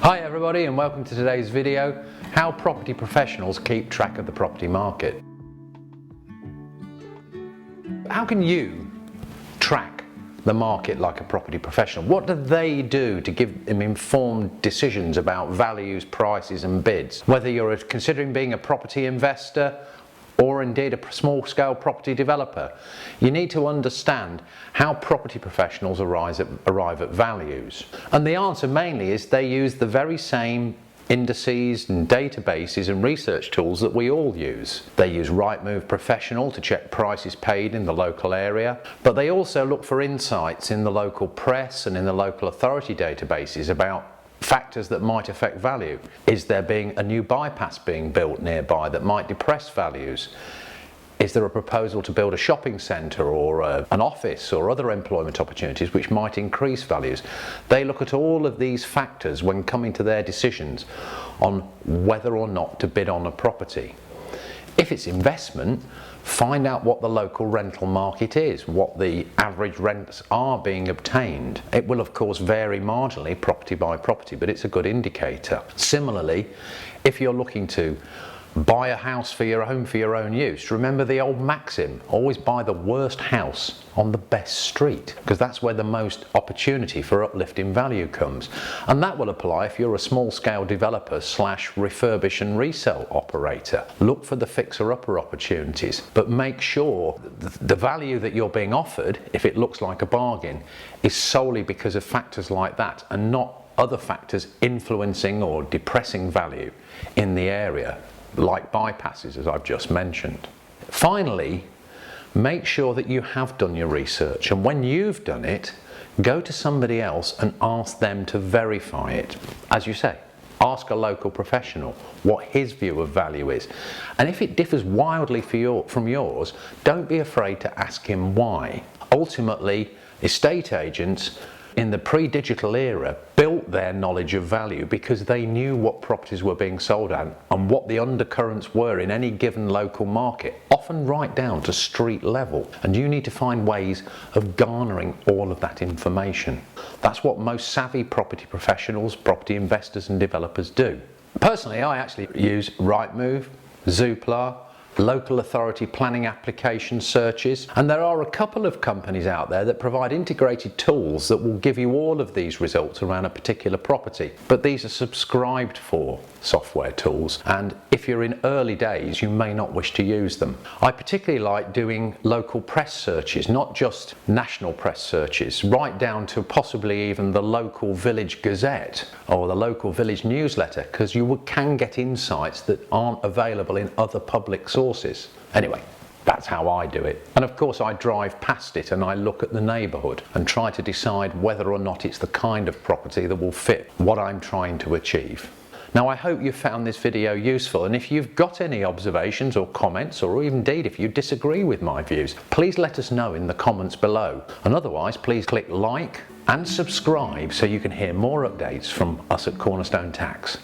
Hi everybody, and welcome to today's video, how property professionals keep track of the property market. How can you track the market like a property professional? What do they do to give them informed decisions about values, prices and bids? Whether you're considering being a property investor or indeed a small-scale property developer, you need to understand how property professionals arrive at values. And the answer mainly is they use the very same indices and databases and research tools that we all use. They use Rightmove Professional to check prices paid in the local area, but they also look for insights in the local press and in the local authority databases about factors that might affect value. Is there being a new bypass being built nearby that might depress values? Is there a proposal to build a shopping centre or an office or other employment opportunities which might increase values? They look at all of these factors when coming to their decisions on whether or not to bid on a property. If it's investment, find out what the local rental market is, what the average rents are being obtained. It will of course vary marginally property by property, but it's a good indicator. Similarly, if you're looking to buy a house for your home for your own use, remember the old maxim, always buy the worst house on the best street, because that's where the most opportunity for uplift in value comes. And that will apply if you're a small scale developer / refurbish and resell operator. Look for the fixer-upper opportunities, but make sure the value that you're being offered, if it looks like a bargain, is solely because of factors like that and not other factors influencing or depressing value in the area, like bypasses, as I've just mentioned. Finally, make sure that you have done your research, and when you've done it, go to somebody else and ask them to verify it. As you say, ask a local professional what his view of value is, and if it differs wildly from yours, don't be afraid to ask him why. Ultimately, estate agents in the pre-digital era built their knowledge of value because they knew what properties were being sold at and what the undercurrents were in any given local market, often right down to street level. And you need to find ways of garnering all of that information. That's what most savvy property professionals, property investors and developers do. Personally, I actually use Rightmove, Zoopla, local authority planning application searches, and there are a couple of companies out there that provide integrated tools that will give you all of these results around a particular property. But these are subscribed for software tools, and if you're in early days you may not wish to use them. I particularly like doing local press searches, not just national press searches, right down to possibly even the local village gazette or the local village newsletter, because you can get insights that aren't available in other public sources. Anyway, that's how I do it. And of course I drive past it and I look at the neighbourhood and try to decide whether or not it's the kind of property that will fit what I'm trying to achieve. Now, I hope you found this video useful, and if you've got any observations or comments, or indeed if you disagree with my views, please let us know in the comments below. And otherwise, please click like and subscribe so you can hear more updates from us at Cornerstone Tax.